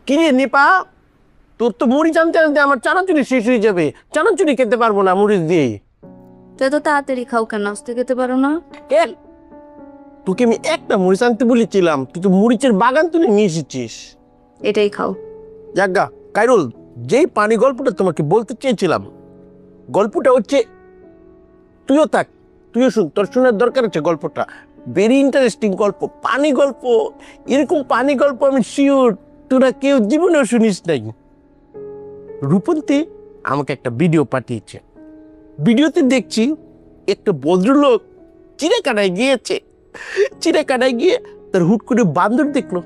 কিরে নিপা, তোর তো মুড়ি জানতে জানতে আমার চানাচুরি শেষ হয়ে যাবে। চানাচুরি খেতে পারবো না মরিচ দিয়ে। তো এত তাড়াতাড়ি খাও কেন? আস্তে খেতে পারো না? কেন? তোকে আমি একটা মরিচ আনতে বলেছিলাম, তুই তো মরিচের বাগান তুলে নিয়ে এসেছিস। এটাই খাও। যাজ্ঞা কাইরুল, যেই পানি গল্পটা তোমাকে বলতে চেয়েছিলাম, গল্পটা হচ্ছে, তুইও থাক, তুইও শুন, তোর শোনার দরকার আছে গল্পটা। ভেরি ইন্টারেস্টিং গল্প, পানি গল্প। এরকম পানি গল্প আমি শিওর তোরা কেউ জীবনেও শুনিস নাই। রূপন্তী আমাকে একটা ভিডিও পাঠিয়েছে। ভিডিওতে দেখছি একটা ভদ্রলোক চিড়িয়াখানায় গিয়েছে। চিড়িয়াখানায় গিয়ে তার হুট করে বান্দর দেখলো।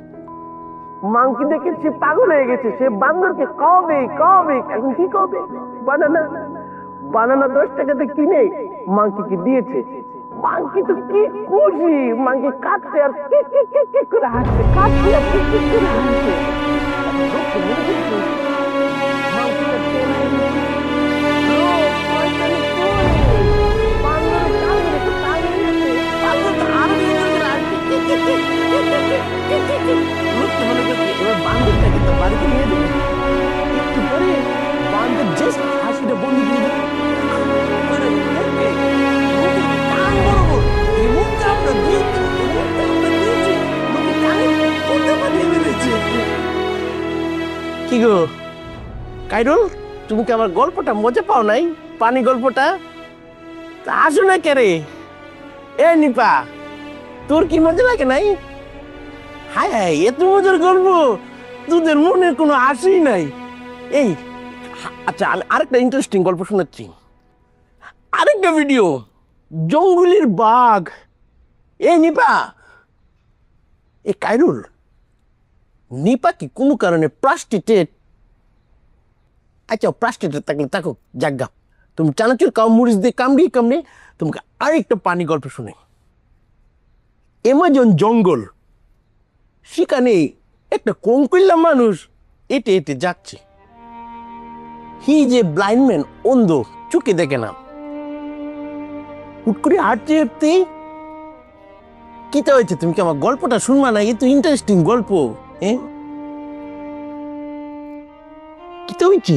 মাংকি দেখে সে পাগল হয়ে গেছে। সে বান্দরকে কবে কবে এখন কি কবে বানানা বানানা 10 টাকাতে কিনে মাংকিকে দিয়েছে। মাংকি তো কি খুশি, মাংকি কাটছে আর কি কি কি কি করে হাসছে, কাটছে আর কি কি করে হাসছে। মাংকিটা টেনে লোক পয়সানি চোরে বান্দরের টানে রেখে টানে রেখে বান্দরটা আরো সুন্দর করে হাসছে, কি কি কি কি কি কি কি কি। লোক তো মনে করছে এবার বান্দরটাকে তো বাড়িতে নিয়ে দেবে। একটু পরে বান্দর জাস্ট হাসিটা বন্ধ করে দেবে। করে দেখবে লোকের কান বরাবর এই মুখটা আমরা দিয়েছি, এই মুখটা আমরা দিয়েছি, লোকের কানে করতে পাঠিয়ে ফেলেছে। কি গো কাইরুল, তুমি কি আমার গল্পটা মজা পাও নাই? পানি গল্পটা তা আসো না কে রে? এ নিপা, তোর কি মজা লাগে নাই? হায় হায়, এত মজার গল্প তোদের মনে কোনো আসেই নাই। এই আচ্ছা, আমি আরেকটা ইন্টারেস্টিং গল্প শোনাচ্ছি। আরেকটা ভিডিও, জঙ্গলের বাঘ। এ নিপা, এ কাইরুল, নিপা কি কোনো কারণে প্রাস্টিটেট? আচ্ছা প্রাস্টিটেট থাকলে থাকুক, জাগ্গা। তুমি চানাচুর কাউ মরিচ দিয়ে কামড়িয়ে কামড়িয়ে তোমাকে আরেকটা পানি গল্প শুনে। অ্যামাজন জঙ্গল, সেখানে একটা কঙ্কইল্লা মানুষ এটে এটে যাচ্ছে। হি যে ব্লাইন্ড ম্যান, অন্ধ, চোখে দেখে না। হুট করে হাঁটতে হাঁটতে কিতা হয়েছে? তুমি কি আমার গল্পটা শুনবা না? এ তো ইন্টারেস্টিং গল্প। হ্যাঁ, কিতা হয়েছে?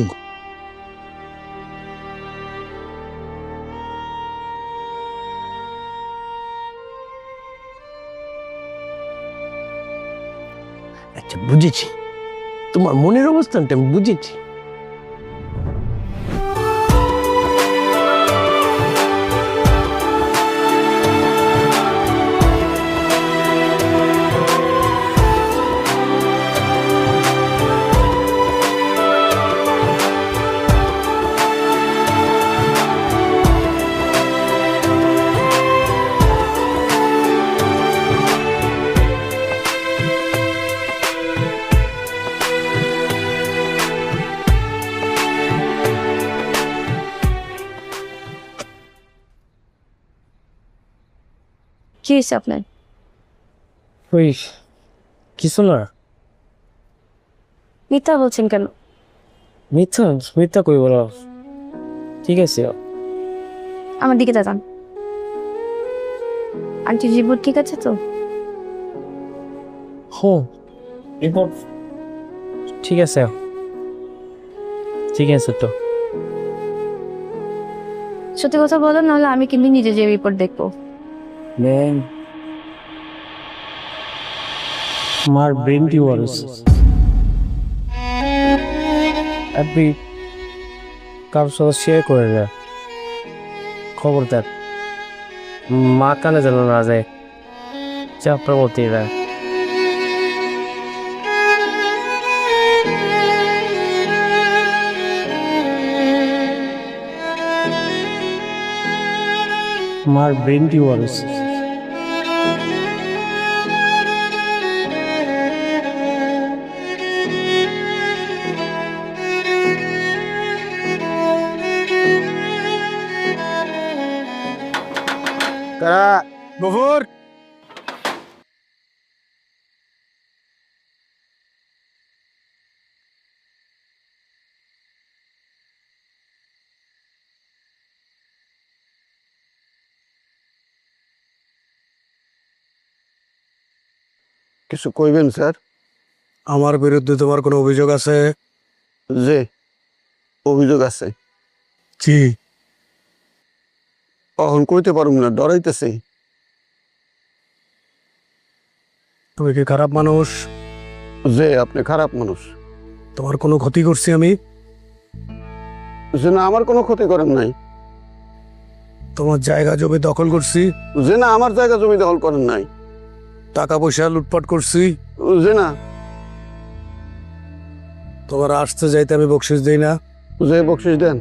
আচ্ছা বুঝেছি, তোমার মনের অবস্থানটা আমি বুঝেছি। কি হয়েছে আপনার? ওই কিছু না। মিথ্যা বলছেন কেন? মিথ্যা মিথ্যা কই বলো? ঠিক আছে। আমার দিকে তাকান। আন্টির রিপোর্ট ঠিক আছে তো? হো, রিপোর্ট ঠিক আছে। ঠিক আছে তো। সত্যি কথা বলো, নাহলে আমি কিন্তু নিজে যে রিপোর্ট দেখবো। ম্যাম, আমার ব্রেন টিউমার হয়েছে। আপনি কারোর সাথে শেয়ার করে না, খবরদার। মা কানে যেন না যায়, চাপটা বলতেই না। আমার ব্রেন টিউমার হয়েছে। গফুর, কিছু কইবেন স্যার? আমার বিরুদ্ধে তোমার কোনো অভিযোগ আছে? যে অভিযোগ আছে, জি। কখন কইতে পারুম না, ডরাইতেছে। তুমি কি খারাপ মানুষ? যে আপনি খারাপ মানুষ। তোমার কোনো ক্ষতি করছি আমি? যে না, আমার কোনো ক্ষতি করেন নাই। তোমার জায়গা জমি দখল করছি? যে না, আমার জায়গা জমি দখল করেন নাই। টাকা পয়সা লুটপাট করছি? যে না। তোমার আসতে যাইতে আমি বকশিস দেই না? যে বকশিস দেন।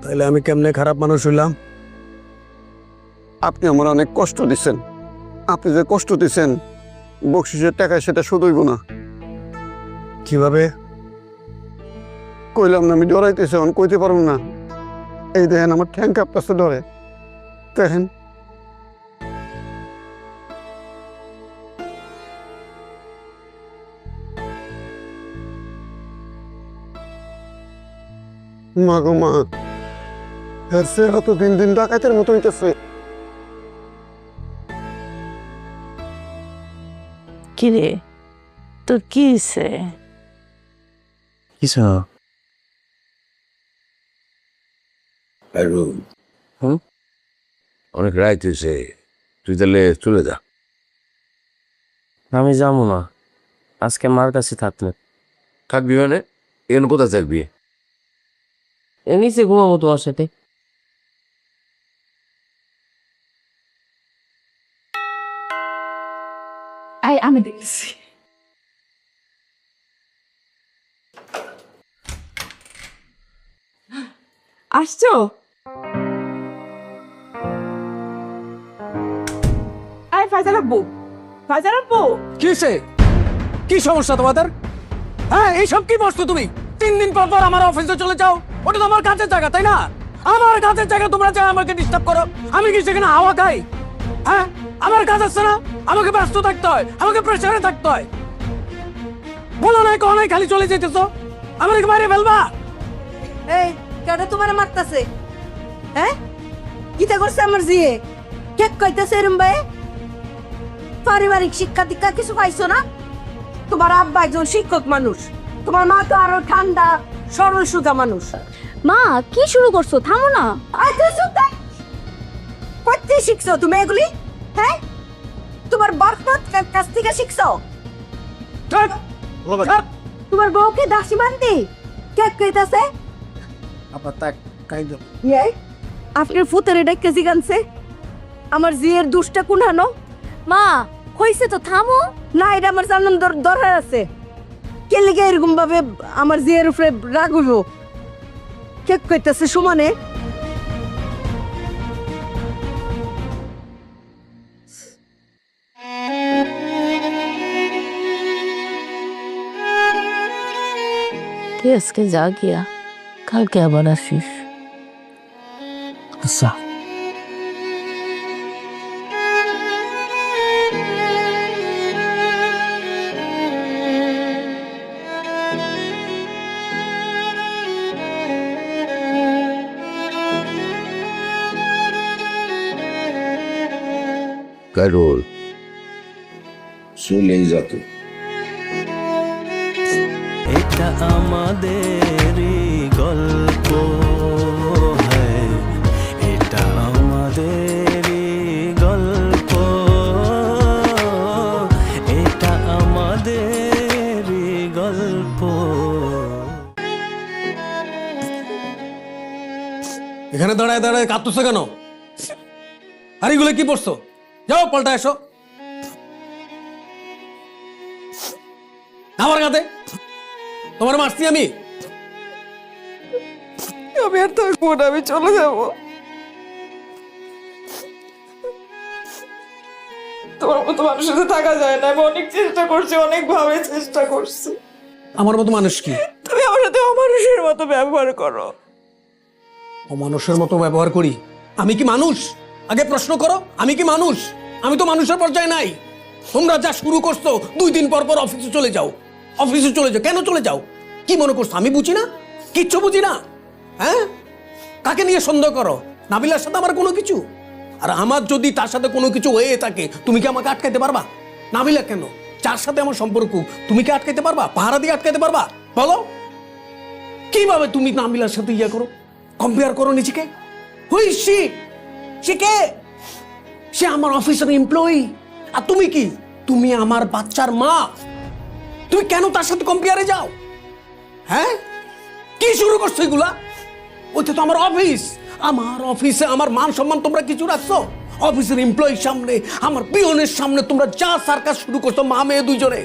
তাইলে আমি কেমনে খারাপ মানুষ হইলাম? আপনি আমার অনেক কষ্ট দিচ্ছেন। আপনি যে কষ্ট দিচ্ছেন, বকশিসের টাকায় সেটা শুধুইব না। কিভাবে? কইলাম না, আমি ডরাইতেছি, এখন কইতে পারুম না। এই দেখেন আমার ঠ্যাং কাঁপতেছে ডরে। দেখেন মা গো মা, এর চেহারা তো দিন দিন ডাকাতের মতো হইতেছে। কিরে, তোর কি হয়েছে? কিছু না। অনেক রাইত হয়েছে, তুই তাহলে চলে যা। আমি যাবো না, আজকে মার কাছে থাকলে। থাকবি মানে? এখানে কোথায় থাকবি? নিচে ঘুমাবো তোমার সাথে। আমি দেখছি। আসছো? ফাইজাল আব্বু, ফাইজাল আব্বু, কিসে? কি সমস্যা তোমাদের? হ্যাঁ, এইসব কি বসছো তুমি? 3 দিন পর পর আমার অফিসে চলে যাও। ওটা তো আমার কাজের জায়গা, তাই না? আমার কাজের জায়গা তোমরা চাই আমাকে ডিস্টার্ব করো। আমি কি সেখানে হাওয়া খাই? হ্যাঁ, আমার কাজ আছে না? আমাকে ব্যস্ত থাকতে হয়, আমাকে প্রেসারে থাকতে হয়। বলো নাই কখনোই খালি চলে যেতেছো? আমাকে মারে ফেলবা? এই কেডা তোমার মারতাছে? হ্যাঁ, কিতা করছে আমার জিয়ে? কেক কইতাছে এরম ভাই? পারিবারিক শিক্ষা দীক্ষা কিছু পাইছো না? তোমার আব্বা একজন শিক্ষক মানুষ, তোমার মা তো আরো ঠান্ডা সরল সুজা মানুষ। মা কি শুরু করছো, থামো না। কত শিখছো তুমি এগুলি? হ্যাঁ, তোমার বাপমার কাছ থেকে শিখছো? তোমার বউকে দাসী মানতি? কেক কইতাছে আপনার ফুতের এটা কেজি গানছে। আমার জিয়ের দুষ্টা কুনানো। মা হইছে তো, থামো। না, এটা আমার জানান দরকার আছে। কে লিগে এরকম ভাবে আমার জিয়ের উপরে রাগ হইব? কেক কইতাছে সমানে। তুই আজকে যা গিয়া, কালকে আবার আসিস। আচ্ছা। কারোর চলেই যাত। এটা আমাদেরই গল্প, হ্যাঁ এটা আমাদেরই গল্প, এটা আমাদেরই গল্প। এখানে দাঁড়ায় দাঁড়ায় কাঁদতেছো কেন? আর এগুলো কি পড়ছো? যাও পাল্টা এসো। আমার কাঁধে তোমার মারছি আমি? আমি আর থাকবো না, আমি চলে যাবো। তোমার মতো মানুষের সাথে থাকা যায় না। আমি অনেক চেষ্টা করছি, অনেক ভাবে চেষ্টা করছি। আমার মতো মানুষ কি? তুমি আমার সাথে অমানুষের মতো ব্যবহার করো। অমানুষের মতো ব্যবহার করি? আমি কি মানুষ? আগে প্রশ্ন করো, আমি কি মানুষ? আমি তো মানুষের পর্যায়ে নাই। তোমরা যা শুরু করছো, 2 দিন পর পর অফিসে চলে যাও। অফিসে চলে যাও, কেন চলে যাও? কি মনে করছো আমি বুঝি না? কিচ্ছু বুঝি না? হ্যাঁ, কাকে নিয়ে সন্দেহ করো? নাবিলার সাথে আমার কোনো কিছু? আর আমার যদি তার সাথে কোনো কিছু হয়ে থাকে, তুমি কি আমাকে আটকাইতে পারবা? নাবিলা কেন? যার সাথে আমার সম্পর্ক, তুমি কি আটকাইতে পারবা? পাহারা দিয়ে আটকাইতে পারবা? বলো কিভাবে তুমি নাবিলার সাথে ইয়া করো, কম্পেয়ার করো নিজেকে? হুই সে কে? সে আমার অফিসের এমপ্লয়ি, আর তুমি কি? তুমি আমার বাচ্চার মা। তুমি কেন তার সাথে কম্পেয়ারে যাও? হ্যাঁ, কি শুরু করছো এগুলা? ওইটা তো আমার অফিস। আমার অফিসে আমার মান সম্মান তোমরা কিছু রাখছো? অফিসের এমপ্লয়ির সামনে, আমার পিয়নের সামনে তোমরা যা সার্কাস শুরু করছো মা মেয়ে দুইজনে,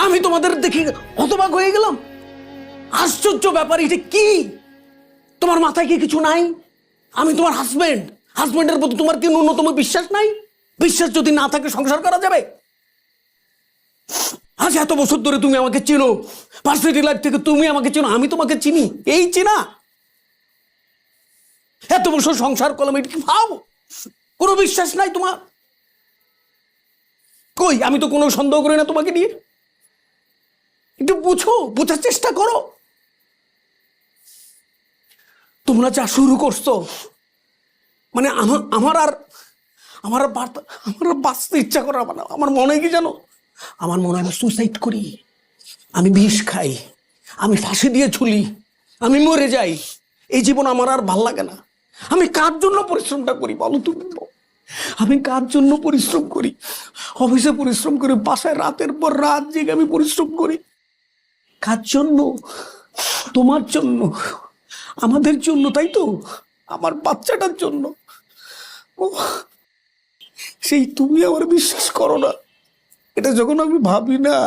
আমি তোমাদের দেখে হতবাক হয়ে গেলাম। আশ্চর্য ব্যাপার, এটা কি? তোমার মাথায় কি কিছু নাই? আমি তোমার হাজবেন্ডের প্রতি তোমার কি ন্যূনতম বিশ্বাস নাই? বিশ্বাস যদি না থাকে সংসার করা যাবে? আজ এত বছর ধরে তুমি আমাকে চিনো, ভার্সিটি লাইফ থেকে তুমি আমাকে চিনো, আমি তোমাকে চিনি, এই চিনা। এত বছর সংসার করলাম, এটা কি ভাব? কোনো বিশ্বাস নাই তোমার? কই, আমি তো কোনো সন্দেহ করি না তোমাকে নিয়ে। একটু বোঝার চেষ্টা করো। তোমরা যা শুরু করছো, মানে আমার আর বাঁচতে ইচ্ছা করে না। আমার মনে হয় কি জানো? আমার মনে হয় আমি সুইসাইড করি, আমি বিষ খাই, আমি ফাঁসি দিয়ে ঝুলি, আমি মরে যাই। এই জীবন আমার আর ভাল লাগে না। আমি কার জন্য পরিশ্রমটা করি বলো তুমি? আমি কার জন্য পরিশ্রম করি? অফিসে পরিশ্রম করি, বাসায় রাতের পর রাত জেগে আমি পরিশ্রম করি। কার জন্য? তোমার জন্য, আমাদের জন্য, তাই তো? আমার বাচ্চাটার জন্য। ও, সেই তুমি আমার বিশ্বাস করো না। এটা যখন আমি ভাবি না,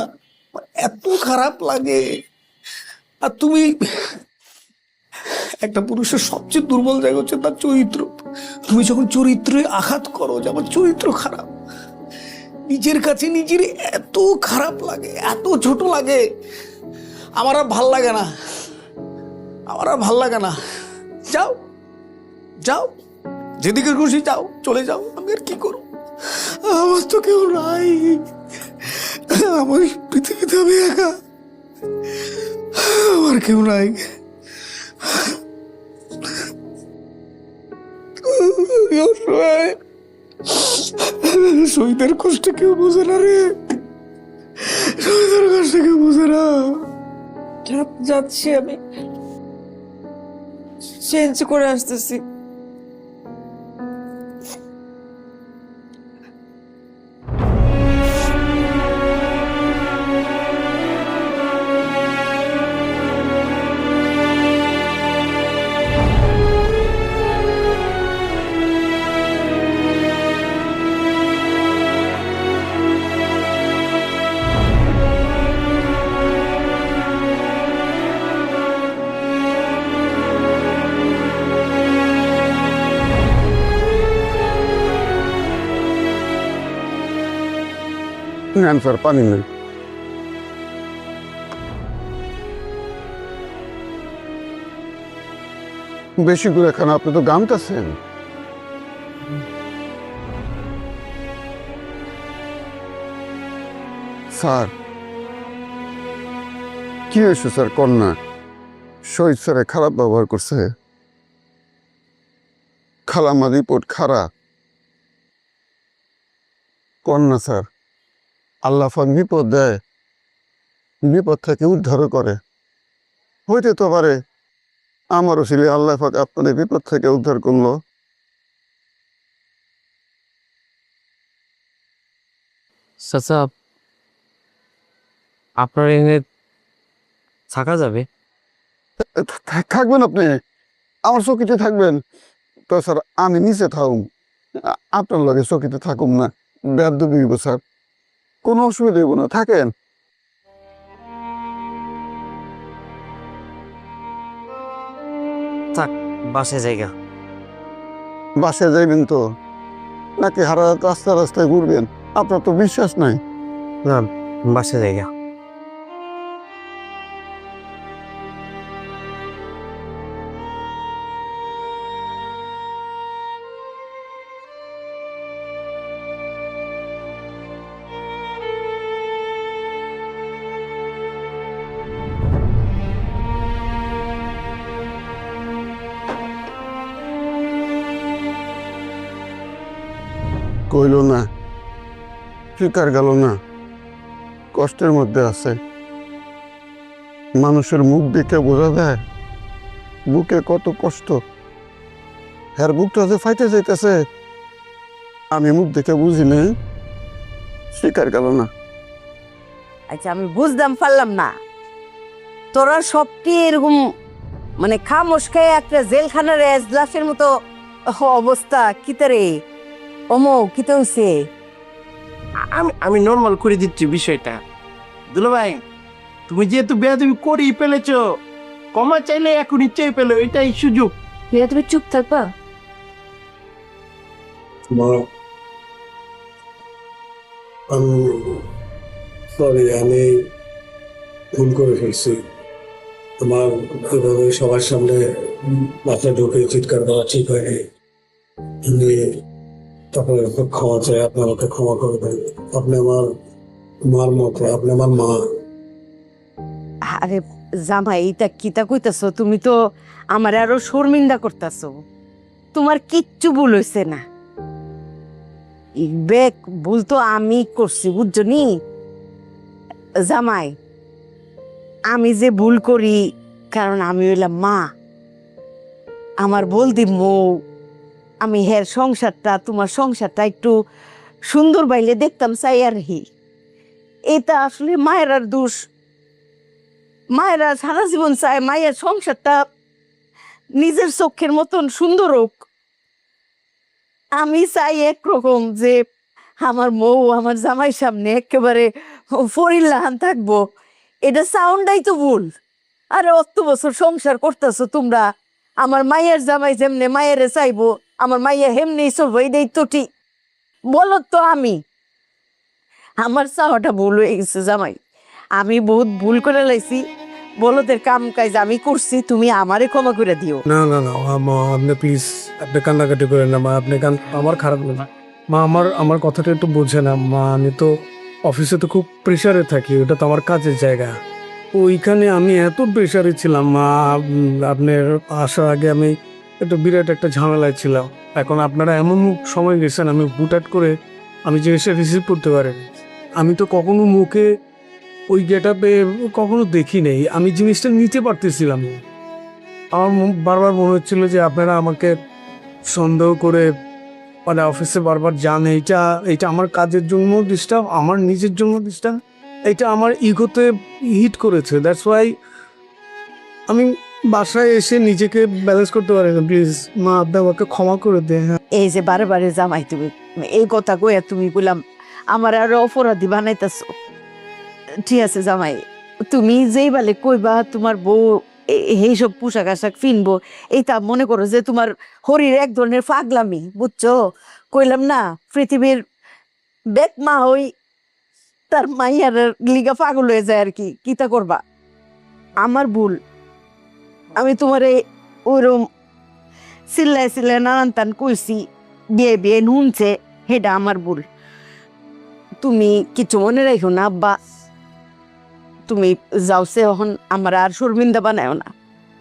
এত খারাপ লাগে। আর তুমি, একটা পুরুষের সবচেয়ে দুর্বল জায়গা হচ্ছে তার চরিত্র। তুমি যখন চরিত্রে আঘাত করো যে আমার চরিত্র খারাপ, নিজের কাছে নিজের এত খারাপ লাগে, এত ছোট লাগে, আমার আর ভাল লাগে না। যাও যাও, যেদিকে খুশি যাও, চলে যাও। আমি আর কি করব? আমার তো কেউ নাই, আমার পৃথিবীতে আমি একা, আমার কেউ নাই। শহীদের কষ্ট কেউ বোঝে না রে, শহীদের কষ্ট কেউ বোঝে না। যাচ্ছি, আমি চেঞ্জ করে আসতেছি। নেন স্যার, পানি নেই। বেশি করে খান, আপনি তো গামতাছেন। স্যার কি হয়েছে স্যার? কন্যা শহীদ স্যারে খারাপ ব্যবহার করছে, খালামা রিপোর্ট খারাপ। কন্যা স্যার, আল্লাহ পাক বিপদ দেয়, বিপদ থেকে উদ্ধার করে। হইতে তো পারে আমারও ছেলে আল্লাহ পাক আপনাদের বিপদ থেকে উদ্ধার করলো। চাচা, আপনার এখানে থাকা যাবে? থাকবেন আপনি, আমার চকিতে থাকবেন তো স্যার। আমি নিচে থাকুম, আপনার লগে চকিতে থাকুম না, বেদ দিব স্যার, কোনো অসুবিধা হইব না, থাকেন। থাক, বাসে জায়গা। বাসে যাইবেন তো নাকি হারা রাস্তায় রাস্তায় ঘুরবেন? আপনার তো বিশ্বাস নাই। না, বাসে জায়গা। কইল না, স্বীকার গেল না, কষ্টের মধ্যে আছে। মানুষের মুখ দেখে বোঝা যায় বুকে কত কষ্ট। হ্যার বুকটা যে ফাইটে যাইতেছে আমি মুখ দেখে বুঝি না, স্বীকার গেল না। আচ্ছা আমি বুঝলাম পারলাম না, তোরা সবটি এরকম মানে খামোশ খেয়ে একটা জেলখানার এজলাসের মতো অবস্থা। কিতারে অমো কিতে হইছে? আমি নর্মাল করে দিচ্ছি বিষয়টা। দুলা ভাই, তুমি যেহেতু বেয়াদবি করেই ফেলেছো, ক্ষমা চাইলে এখনই চেয়ে পেলো, এটাই সুযোগ। মেয়েরা তুমি চুপ থাকবা? মা, আমি সরি, আমি ভুল করে ফেলছি। তোমার এভাবে সবার সামনে মাথা ঢুকে চিৎকার করা ঠিক হয়নি। আমি আপনার ক্ষমা চাই, আপনি আমাকে ক্ষমা করে দেন। আপনি আমার মার মতো, আপনি আমার মা। আরে জামাই, এটা কিতা কইতাছো? তুমি তো আমার আরো শর্মিন্দা করতাছো। তোমার কিচ্ছু ভুল হইছে না। বেক ভুল তো আমি করছি, বুঝছো নি জামাই? আমি যে ভুল করি কারণ আমি হইলাম মা। আমার বলদি মৌ, আমি হের সংসারটা, তোমার সংসারটা একটু সুন্দর বাইলে দেখতাম চাই আর হি। এটা আসলে মায়ের দোষ। মায়েরা সারা জীবন চায় মায়ের সংসারটা নিজের চোখের মতন সুন্দর হোক। আমি চাই একরকম যে আমার মৌ আমার জামাই সামনে একেবারে ফরিল্লাহান থাকবো। এটা সাউন্ডাই তো ভুল। আরে অত বছর সংসার করতেছো তোমরা, আমার মায়ের জামাই যেমনে মায়ের চাইবো আমার মাইয়া হেমনি চলবো, এটাই তো ঠিক। বলো তো আমি, আমার চাওয়াটা ভুল হয়ে গেছে জামাই। আমি বহুত ভুল করে লাইছি, বলদের কাম কাজ আমি করছি, তুমি আমারে ক্ষমা করে দিও। না না না মা, আপনি প্লিজ, আপনি কান্নাকাটি করেন না মা। আপনি আমার খারাপ লাগে না মা, আমার কথাটা একটু বোঝে না মা। আমি তো অফিসে তো খুব প্রেশারে থাকি, ওটা তো আমার কাজের জায়গা। ওইখানে আমি এত প্রেশারে ছিলাম মা, আপনার আসার আগে আমি বিরাট একটা ঝামেলায় ছিলাম। এখন আপনারা এমন সময় গেছেন, আমি হুটহাট করে আমি জিনিসটা রিসিভ করতে পারিনি। আমি তো কখনো মুখে ওই গেটআপে কখনো দেখি নেই, আমি জিনিসটা নিতে পারতেছিলাম না। আমার বারবার মনে হচ্ছিল যে আপনারা আমাকে সন্দেহ করে মানে অফিসে বারবার যান। এইটা আমার কাজের জন্য ডিস্টার্ব, আমার নিজের জন্য ডিস্টার্ব, এটা আমার ইগোতে হিট করেছে। দ্যাটস ওয়াই আমি বাসায় এসে নিজেকে ব্যালেন্স করতে পারি না। প্লিজ মা, আপনি আমাকে ক্ষমা করে দেন। এই যে বারে বারে জামাই তুমি এই কথা কইয়া তুমি বললাম আমার আরো অপরাধী বানাইতেছ। ঠিক আছে জামাই, তুমি যেই বলে কইবা তোমার বউ এইসব পোশাক আশাক ফিনবো, এইটা মনে করো যে তোমার হরির এক ধরনের পাগলামি, বুঝছো? কইলাম না পৃথিবীর বেক মা হই তার মাইয়ার লিগা পাগল হয়ে যায় আর কি। কিতা করবা, আমার ভুল। আমি তোমারে ওইরকম চিল্লায় চিল্লায় নানান তান কইছি, বিয়ে বিয়ে নুনছে, হেটা আমার ভুল। তুমি কিছু মনে রাখো না আব্বা, তুমি যাওছে এখন আমার আর শর্মিন্দা বানায় না।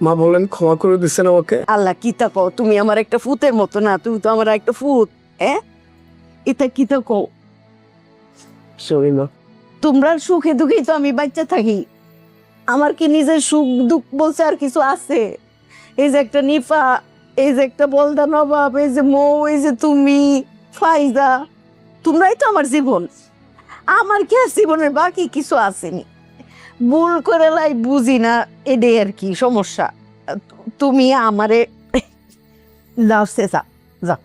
মা বলেন ক্ষমা করে দিচ্ছেন আমাকে। আল্লাহ কিতা কও, তুমি আমার একটা ফুতের মতো না, তুমি তো আমার একটা ফুত। এটা কিতা কও? সরি মা। তোমরা সুখে দুঃখেই তো আমি বাচ্চা থাকি। আমার কি নিজের সুখ দুঃখ বলছে আর কিছু আছে? এই যে একটা নিফা, এই যে একটা বলদা নবাব, এই যে মৌ, এই যে তুমি ফাইজা, তোমরাই তো আমার জীবন। আমার কি আর জীবনের বাকি কিছু আসেনি? ভুল করে লাই বুঝি না, এটাই আর কি সমস্যা। তুমি আমারে লাভ শেষা যা।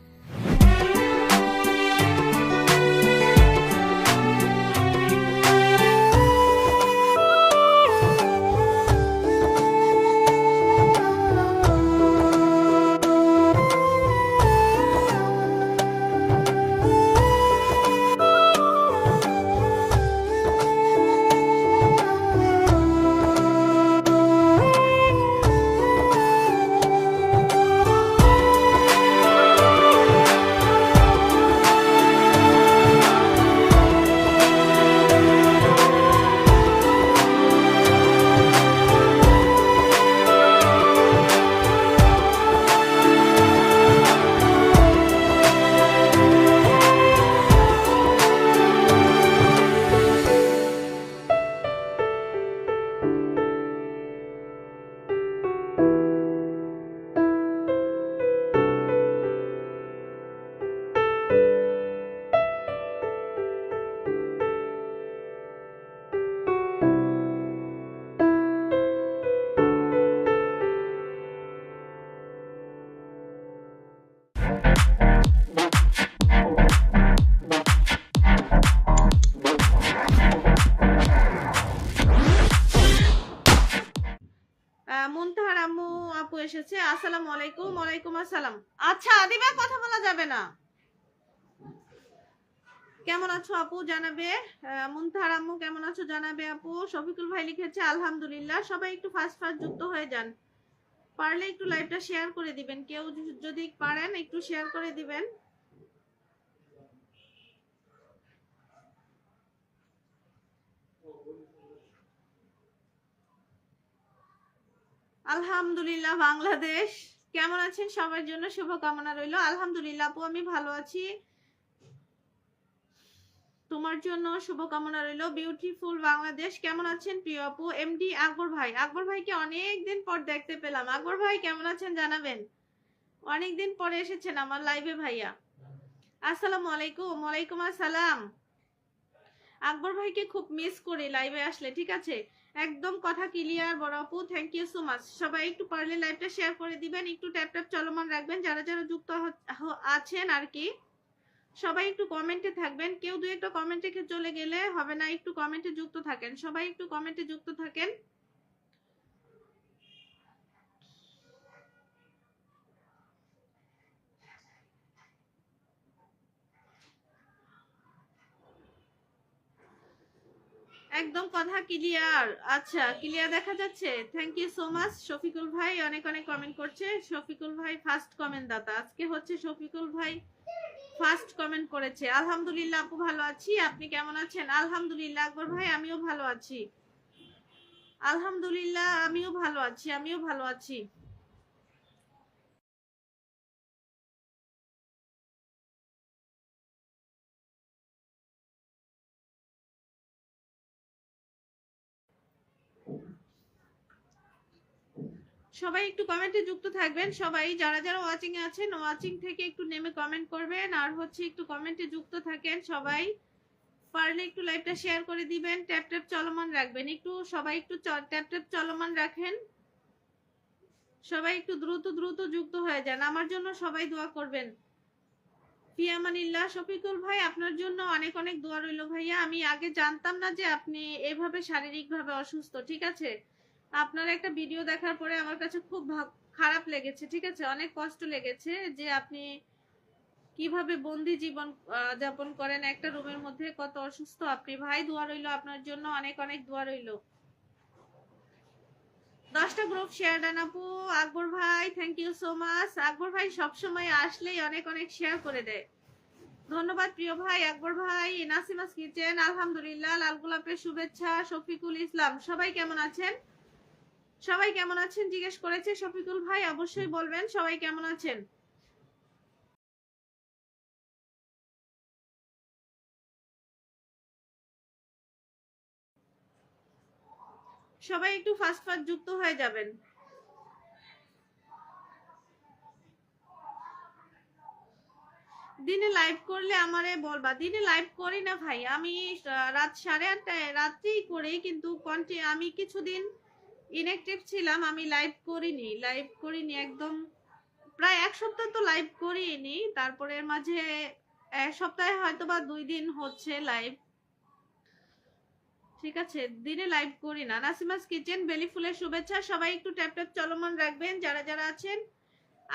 এসেছে। আসসালামু আলাইকুম। ওয়ালাইকুম আসসালাম। আচ্ছা আদিবা, কথা বলা যাবে না। কেমন আছো আপু জানাবে। মুনতাহার আম্মু কেমন আছো জানাবে আপু। শফিকুল ভাই লিখেছে আলহামদুলিল্লাহ। সবাই একটু ফাস্ট ফাস্ট যুক্ত হয়ে যান, পারলে একটু লাইভটা শেয়ার করে দিবেন, কেউ যদি পারেন একটু শেয়ার করে দিবেন। আলহামদুলিল্লাহ বাংলাদেশ, কেমন আছেন সবার জন্য শুভকামনা রইল। আলহামদুলিল্লাহ আপু আমি ভালো আছি, তোমার জন্য শুভকামনা রইল। বিউটিফুল বাংলাদেশ, কেমন আছেন প্রিয় আপু। এমডি আকবর ভাই, আকবর ভাইকে অনেকদিন পর দেখতে পেলাম। আকবর ভাই কেমন আছেন জানাবেন, অনেকদিন পরে এসেছেন আমার লাইভে ভাইয়া। আসসালামু আলাইকুম। ওয়ালাইকুম আসসালাম। আকবর ভাইকে খুব মিস করি লাইভে আসলে, ঠিক আছে একদম কথা ক্লিয়ার বড় আপু, থ্যাংক ইউ সো মাচ। সবাই একটু পারলে লাইভটা শেয়ার করে দিবেন, একটু ট্যাপ ট্যাপ চলমান রাখবেন যারা যারা যুক্ত আছেন আর কি। সবাই একটু কমেন্টে থাকবেন, কেউ দু একটা কমেন্ট রেখে চলে গেলে হবে না, একটু কমেন্টে যুক্ত থাকেন, সবাই একটু কমেন্টে যুক্ত থাকেন। একদম কথা ক্লিয়ার। আচ্ছা ক্লিয়ার দেখা যাচ্ছে, thank you so much. Shafiqul ভাই অনেক অনেক কমেন্ট করছে। শফিকুল ভাই ফার্স্ট কমেন্ট দাতা আজকে হচ্ছে, শফিকুল ভাই ফার্স্ট কমেন্ট করেছে। আলহামদুলিল্লাহ আপু ভালো আছি, আপনি কেমন আছেন। আলহামদুলিল্লাহ আকবর ভাই আমিও ভালো আছি, আলহামদুলিল্লাহ আমিও ভালো আছি, আমিও ভালো আছি। সবাই একটু কমেন্টে যুক্ত থাকবেন, সবাই যারা যারা ওয়াচিং এ আছেন ওয়াচিং থেকে একটু নেমে কমেন্ট করবেন, আর হচ্ছে একটু কমেন্টে যুক্ত থাকেন সবাই। পারলে একটু লাইভটা শেয়ার করে দিবেন, ট্যাপ ট্যাপ চলমান রাখবেন, একটু সবাই একটু ট্যাপ ট্যাপ চলমান রাখেন, সবাই একটু দ্রুত দ্রুত যুক্ত হয়ে যান, আমার জন্য সবাই দোয়া করবেন। ফিয়ামানিল্লাহ। শফিকুল ভাই আপনার জন্য অনেক অনেক দোয়া রইল ভাইয়া। আমি আগে জানতাম না যে আপনি এভাবে শারীরিকভাবে অসুস্থ, ঠিক আছে আপনার একটা ভিডিও দেখার পরে আমার কাছে খুব খারাপ লেগেছে, ঠিক আছে অনেক কষ্ট লেগেছে যে আপনি কিভাবে বন্দি জীবন যাপন করেন একটা রুমের মধ্যে, কত অসুস্থ আপনি ভাই। দোয়া রইল আপনার জন্য, অনেক অনেক দোয়া রইল। 10টা গ্রুপ শেয়ার দেন আপু। আকবর ভাই থ্যাংক ইউ সো মাচ। আকবর ভাই সবসময় আসলেই অনেক অনেক শেয়ার করে দেয়, ধন্যবাদ প্রিয় ভাই আকবর ভাই। নাসিমাস কিচেন আলহামদুলিল্লাহ, লাল গোলাপের শুভেচ্ছা। শফিকুল ইসলাম, সবাই কেমন আছেন, সবাই কেমন আছেন জিজ্ঞেস করেছে শফিকুল ভাই, অবশ্যই বলবেন সবাই কেমন আছেন। সবাই একটু ফাস্ট ফাস্ট যুক্ত হয়ে যাবেন। দিনে লাইভ করলে আমারে বলবা, দিনে লাইভ করি না ভাই আমি, রাত 8:30টায় রাত্রেই করি, কিন্তু আমি কিছুদিন ইনঅ্যাক্টিভ ছিলাম, আমি লাইভ করিনি একদম, প্রায় 1 সপ্তাহ তো লাইভ করিনি, তারপরে মাঝে 1 সপ্তাহে হয়তো বা 2 দিন হচ্ছে লাইভ, ঠিক আছে দিনে লাইভ করি না। নাসিমাস কিচেন বেলি ফুলের শুভেচ্ছা, সবাই একটু ট্যাপ ট্যাপ চলমান রাখবেন যারা যারা আছেন।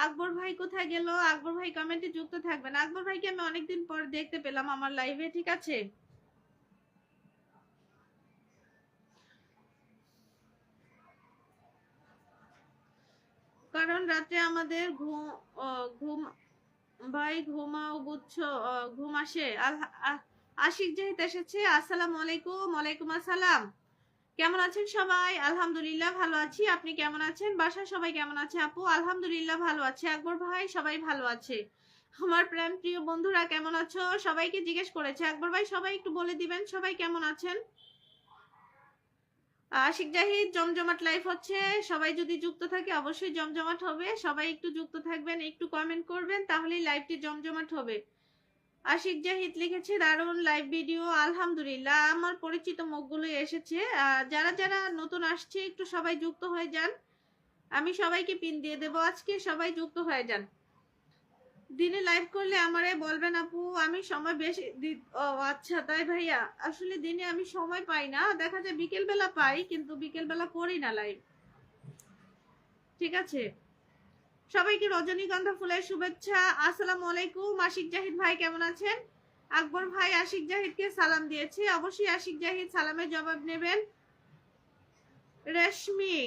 আকবর ভাই কোথায় গেল, আকবর ভাই কমেন্টে যুক্ত থাকবেন। আকবর ভাইকে আমি অনেকদিন পর দেখতে পেলাম আমার লাইভে, ঠিক আছে কারণ রাতে আমাদের ঘুম ভাই ঘুমাও বুঝছো, ঘুম আসে। আশিক জাহিদ এসেছে। আসসালামু আলাইকুম। ওয়ালাইকুম আসসালাম। কেমন আছেন সবাই। আলহামদুলিল্লাহ ভালো আছি, আপনি কেমন আছেন, বাসায় সবাই কেমন আছে আপু। আলহামদুলিল্লাহ ভালো আছে। আকবর ভাই সবাই ভালো আছে। আমার প্রেম প্রিয় বন্ধুরা কেমন আছো, সবাইকে জিজ্ঞেস করেছে আকবর ভাই, সবাই একটু বলে দিবেন সবাই কেমন আছেন। আশিক জাহিদ জমজমাট লাইভ হচ্ছে, সবাই যদি যুক্ত থাকে অবশ্যই জমজমাট হবে, সবাই একটু যুক্ত থাকবেন, একটু কমেন্ট করবেন, তাহলেই লাইভটি জমজমাট হবে। আশিক জাহিদ লিখেছে দারুণ লাইভ ভিডিও। আলহামদুলিল্লাহ, আমার পরিচিত মুখগুলো এসেছে, যারা যারা নতুন আসছে একটু সবাই যুক্ত হয়ে যান, আমি সবাইকে পিন দিয়ে দেবো আজকে, সবাই যুক্ত হয়ে যান। দিনে লাইভ করলে আমারে বলবেন আপু, আমি সময় বেশি ও আচ্ছা তাই ভাইয়া, আসলে দিনে আমি সময় পাই না, দেখা যায় বিকেল বেলা পাই, কিন্তু বিকেল বেলা করি না লাইভ, ঠিক আছে সবাইকে রজনীগন্ধা ফুলের শুভেচ্ছা। আসসালামু আলাইকুম। আশিক জাহিদ ভাই কেমন আছেন? আকবর ভাই আশিক জাহিদকে সালাম দিয়েছে, অবশ্যই আশিক জাহিদ সালামের জবাব নেবেন। রেশমি